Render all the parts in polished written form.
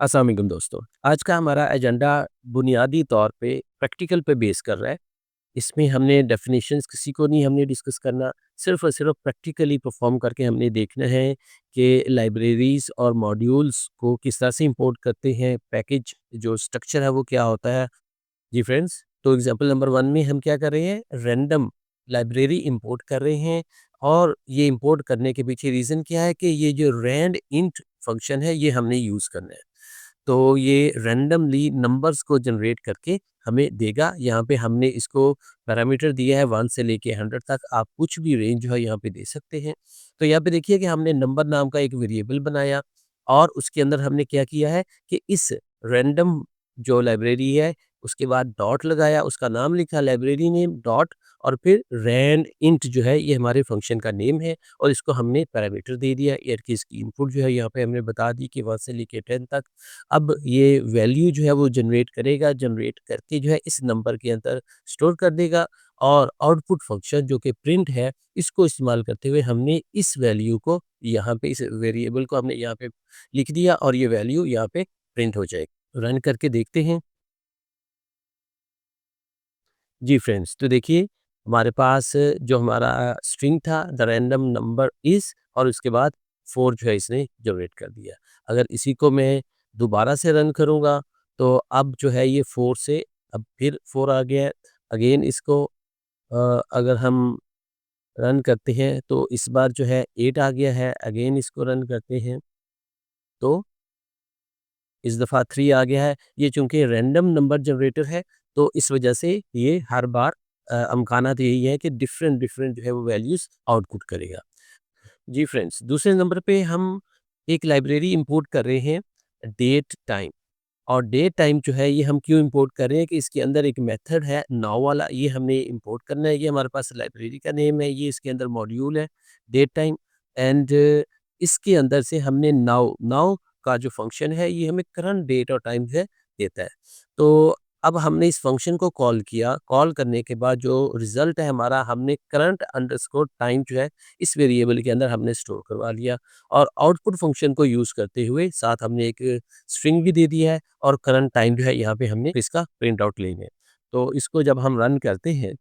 अस्सलाम वालेकुम दोस्तों। आज का हमारा एजेंडा बुनियादी तौर पे प्रैक्टिकल पे बेस कर रहा है। इसमें हमने डेफिनेशंस किसी को नहीं हमने डिस्कस करना, सिर्फ़ और सिर्फ़ प्रैक्टिकली परफ़ॉर्म करके हमने देखना है कि लाइब्रेरीज़ और मॉड्यूल्स को किस तरह से इंपोर्ट करते हैं, पैकेज जो स्ट्रक्चर है वो क्या होता है। जी फ्रेंड्स, तो एग्ज़ाम्पल नंबर 1 में हम क्या कर रहे हैं, रैंडम लाइब्रेरी इंपोर्ट कर रहे हैं और ये इंपोर्ट करने के पीछे रीज़न क्या है कि ये जो रैंड इंट फंक्शन है, ये हमने यूज़ करना है। तो ये रैंडमली नंबर्स को जनरेट करके हमें देगा। यहाँ पे हमने इसको पैरामीटर दिया है 1 से लेके 100 तक, आप कुछ भी रेंज जो है यहाँ पे दे सकते हैं। तो यहाँ पे देखिए कि हमने नंबर नाम का एक वेरिएबल बनाया और उसके अंदर हमने क्या किया है कि इस रैंडम जो लाइब्रेरी है उसके बाद डॉट लगाया, उसका नाम लिखा लाइब्रेरी नेम डॉट और फिर रैंड इंट जो है ये हमारे फंक्शन का नेम है और इसको हमने पैरामीटर दे दिया। एयर की इसकी इनपुट जो है यहाँ पे हमने बता दी कि 1 से लेके 10 तक। अब ये वैल्यू जो है वो जनरेट करेगा, जनरेट करके जो है इस नंबर के अंदर स्टोर कर देगा और आउटपुट फंक्शन जो कि प्रिंट है, इसको इस्तेमाल करते हुए हमने इस वैल्यू को यहाँ पे इस वेरिएबल को हमने यहाँ पे लिख दिया और ये वैल्यू यहाँ पे प्रिंट हो जाएगी। रन करके देखते हैं। जी फ्रेंड्स, तो देखिए हमारे पास जो हमारा स्ट्रिंग था द रैंडम नंबर इज़ और उसके बाद 4 जो है इसने जनरेट कर दिया। अगर इसी को मैं दोबारा से रन करूँगा तो अब जो है ये 4 से अब फिर 4 आ गया है। अगेन इसको अगर हम रन करते हैं तो इस बार जो है 8 आ गया है। अगेन इसको रन करते हैं तो इस दफ़ा 3 आ गया है। ये चूँकि रैंडम नंबर जनरेटर है तो इस वजह से ये हर बार अमकानात यही है कि डिफरेंट डिफरेंट जो है वो वैल्यूज़ आउटपुट करेगा। जी फ्रेंड्स, दूसरे नंबर पे हम एक लाइब्रेरी इंपोर्ट कर रहे हैं डेट टाइम और डेट टाइम जो है ये हम क्यों इंपोर्ट कर रहे हैं कि इसके अंदर एक मेथड है नाउ वाला, ये हमने इंपोर्ट करना है। ये हमारे पास लाइब्रेरी का नेम है, ये इसके अंदर मॉड्यूल है डेट टाइम एंड इसके अंदर से हमने नाउ नाउ का जो फंक्शन है ये हमें करंट डेट और टाइम जो है देता है। तो अब हमने इस फंक्शन को कॉल किया, कॉल करने के बाद जो रिजल्ट है हमारा हमने करंट अंडरस्कोर टाइम जो है इस वेरिएबल के अंदर हमने स्टोर करवा लिया और आउटपुट फंक्शन को यूज़ करते हुए साथ हमने एक स्ट्रिंग भी दे दिया है और करंट टाइम जो है यहाँ पे हमने इसका प्रिंट आउट लेंगे। तो इसको जब हम रन करते हैं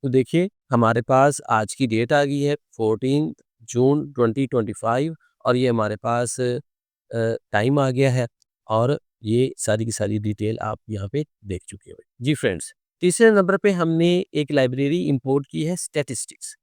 तो देखिए हमारे पास आज की डेट आ गई है 14 जून 2025 और ये हमारे पास टाइम आ गया है और ये सारी की सारी डिटेल आप यहाँ पे देख चुके हो। जी फ्रेंड्स, तीसरे नंबर पे हमने एक लाइब्रेरी इंपोर्ट की है स्टैटिस्टिक्स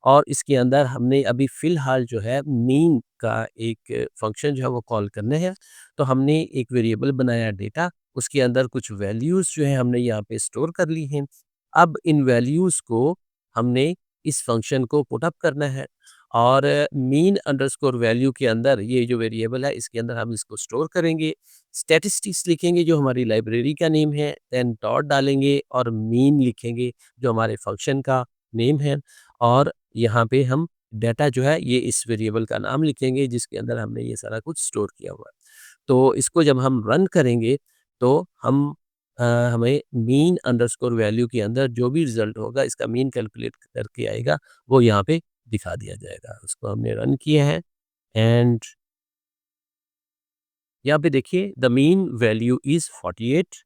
और इसके अंदर हमने अभी फ़िलहाल जो है मीन का एक फंक्शन जो है वो कॉल करना है। तो हमने एक वेरिएबल बनाया डेटा, उसके अंदर कुछ वैल्यूज़ जो है हमने यहाँ पे स्टोर कर ली हैं। अब इन वैल्यूज़ को हमने इस फंक्शन को पुट अप करना है और मीन अंडरस्कोर वैल्यू के अंदर ये जो वेरिएबल है इसके अंदर हम इसको स्टोर करेंगे। स्टैटिस्टिक्स लिखेंगे जो हमारी लाइब्रेरी का नेम है, देन डॉट डालेंगे और मीन लिखेंगे जो हमारे फंक्शन का नेम है और यहाँ पे हम डाटा जो है ये इस वेरिएबल का नाम लिखेंगे जिसके अंदर हमने ये सारा कुछ स्टोर किया हुआ है। तो इसको जब हम रन करेंगे तो हम हमें मीन अंडरस्कोर वैल्यू के अंदर जो भी रिज़ल्ट होगा इसका मीन कैलकुलेट करके आएगा, वो यहाँ पे दिखा दिया जाएगा। उसको हमने रन किया है एंड यहाँ पे देखिए द मीन वैल्यू इज़ 48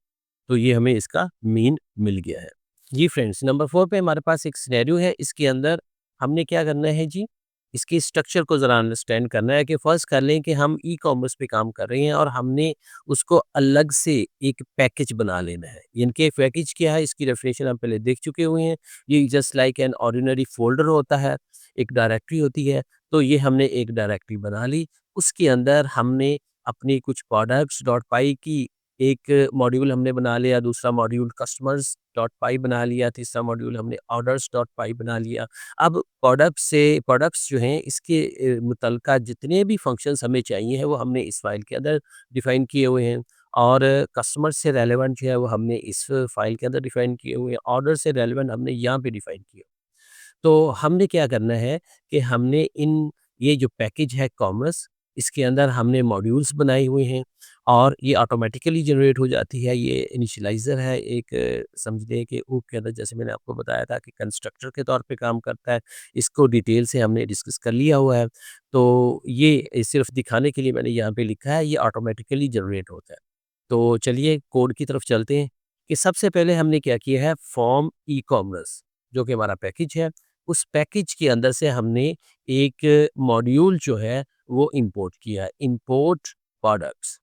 तो ये हमें इसका मीन मिल गया है। जी फ्रेंड्स, नंबर 4 पे हमारे पास एक सिनेरियो है, इसके अंदर हमने क्या करना है जी, इसके स्ट्रक्चर को ज़रा अंडरस्टैंड करना है कि फ़र्ज़ कर लें कि हम ई-कॉमर्स पे काम कर रहे हैं और हमने उसको अलग से एक पैकेज बना लेना है। यानी कि पैकेज क्या है, इसकी डेफिनेशन हम पहले देख चुके हुए हैं। ये just like an ordinary folder होता है, एक डायरेक्टरी होती है, तो ये हमने एक डायरेक्टरी बना ली। उसके अंदर हमने अपनी कुछ प्रोडक्ट्स डॉट पाई की एक मॉड्यूल हमने बना लिया, दूसरा मॉड्यूल कस्टमर्स डॉट पाई बना लिया, तीसरा मॉड्यूल हमने ऑर्डर्स डॉट पाई बना लिया। अब प्रोडक्ट्स जो हैं इसके मुतल्लिका जितने भी फंक्शंस हमें चाहिए हैं वो हमने इस फ़ाइल के अंदर डिफ़ाइन किए हुए हैं और कस्टमर से रेलेवेंट जो है वो हमने इस फ़ाइल के अंदर डिफ़ाइन किए हुए हैं, ऑर्डर से रेलेवेंट हमने यहाँ पे डिफ़ाइन किए। तो हमने क्या करना है कि हमने इन ये जो पैकेज है कॉमर्स इसके अंदर हमने मॉड्यूल्स बनाए हुए हैं और ये ऑटोमेटिकली जनरेट हो जाती है। ये इनिशियलाइज़र है एक, समझ लें कि ऊप के अंदर जैसे मैंने आपको बताया था कि कंस्ट्रक्टर के तौर पे काम करता है। इसको डिटेल से हमने डिस्कस कर लिया हुआ है। तो ये सिर्फ़ दिखाने के लिए मैंने यहाँ पे लिखा है, ये ऑटोमेटिकली जनरेट होता है। तो चलिए कोड की तरफ चलते हैं कि सबसे पहले हमने क्या किया है, फॉर्म ई-कॉमर्स जो कि हमारा पैकेज है, उस पैकेज के अंदर से हमने एक मॉड्यूल जो है वो इंपोर्ट किया है, इंपोर्ट प्रोडक्ट्स।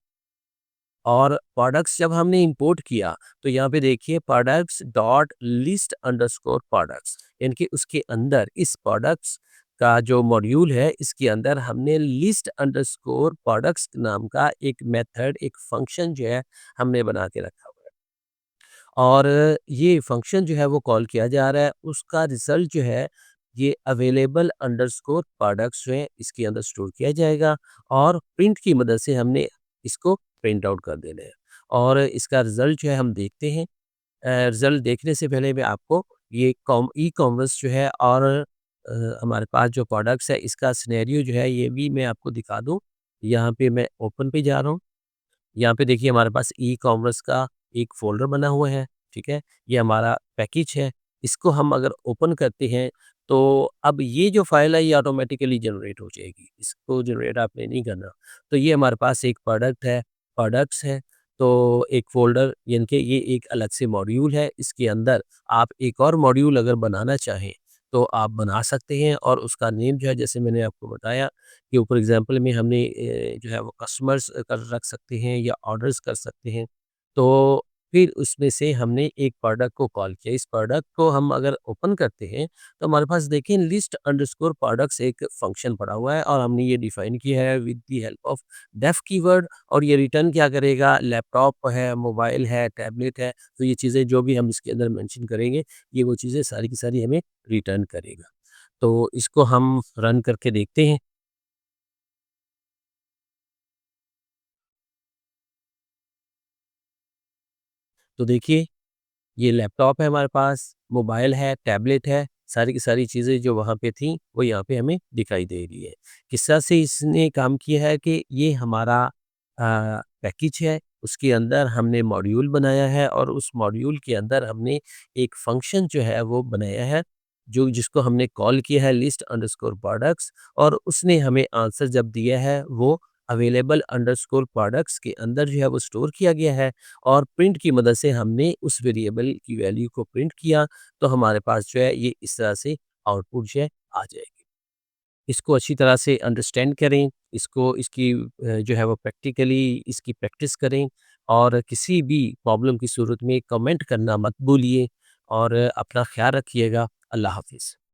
और प्रोडक्ट्स जब हमने इंपोर्ट किया तो यहाँ पे देखिए products dot list underscore products, यानी कि उसके अंदर इस प्रोडक्ट्स का जो मॉड्यूल है इसके अंदर हमने लिस्ट अंडरस्कोर प्रोडक्ट्स नाम का एक मेथड, एक फंक्शन जो है हमने बना के रखा हुआ है। और ये फंक्शन जो है वो कॉल किया जा रहा है, उसका रिजल्ट जो है ये अवेलेबल अंडरस्कोर प्रोडक्ट्स जो है इसके अंदर स्टोर किया जाएगा और प्रिंट की मदद से हमने इसको प्रिंट आउट कर देना है। और इसका रिजल्ट जो है हम देखते हैं। रिजल्ट देखने से पहले मैं आपको ये ई-कॉमर्स जो है और हमारे पास जो प्रोडक्ट्स है इसका सिनेरियो जो है ये भी मैं आपको दिखा दूँ। यहाँ पे मैं ओपन पे जा रहा हूँ। यहाँ पे देखिए हमारे पास ई-कॉमर्स का एक फ़ोल्डर बना हुआ है, ठीक है? ये हमारा पैकेज है, इसको हम अगर ओपन करते हैं, तो अब ये जो फ़ाइल है ये ऑटोमैटिकली जनरेट हो जाएगी, इसको जनरेट आपने नहीं करना। तो ये हमारे पास एक प्रोडक्ट है, प्रोडक्ट्स है, तो एक फ़ोल्डर यानी कि ये एक अलग से मॉड्यूल है, इसके अंदर आप एक और मॉड्यूल अगर बनाना चाहें, तो आप बना सकते हैं और उसका नेम जो है जैसे मैंने आपको बताया कि फॉर एग्ज़ाम्पल में हमने जो है वो कस्टमर्स कर रख सकते हैं या ऑर्डर्स कर सकते हैं। तो फिर उसमें से हमने एक प्रोडक्ट को कॉल किया। इस प्रोडक्ट को हम अगर ओपन करते हैं, तो हमारे पास देखिए लिस्ट अंडरस्कोर प्रोडक्ट्स एक फंक्शन पड़ा हुआ है और हमने ये डिफ़ाइन किया है with the help of def keyword और ये रिटर्न क्या करेगा, लैपटॉप है, मोबाइल है, टैबलेट है, तो ये चीज़ें जो भी हम इसके अंदर मेंशन करेंगे, ये वो चीज़ें सारी की सारी हमें रिटर्न करेगा। तो इसको हम रन करके देखते हैं। तो देखिए ये लैपटॉप है हमारे पास, मोबाइल है, टैबलेट है, सारी की सारी चीज़ें जो वहाँ पे थी, वो यहाँ पे हमें दिखाई दे रही है। किस तरह से इसने काम किया है कि ये हमारा पैकेज है, उसके अंदर हमने मॉड्यूल बनाया है और उस मॉड्यूल के अंदर हमने एक फ़ंक्शन जो है वो बनाया है, जो जिसको हमने कॉल किया है लिस्ट अंडरस्कोर प्रोडक्ट्स और उसने हमें आंसर जब दिया है, वो अवेलेबल अंडरस्कोर प्रोडक्ट्स के अंदर जो है वो स्टोर किया गया है। और प्रिंट की मदद से हमने उस वेरिएबल की वैल्यू को प्रिंट किया, तो हमारे पास जो है ये इस तरह से आउटपुट जो है आ जाएगी। इसको अच्छी तरह से अंडरस्टैंड करें, इसको इसकी जो है वो प्रैक्टिकली इसकी प्रैक्टिस करें और किसी भी प्रॉब्लम की सूरत में कमेंट करना मत भूलिए और अपना ख़्याल रखिएगा। अल्लाह हाफ़िज़।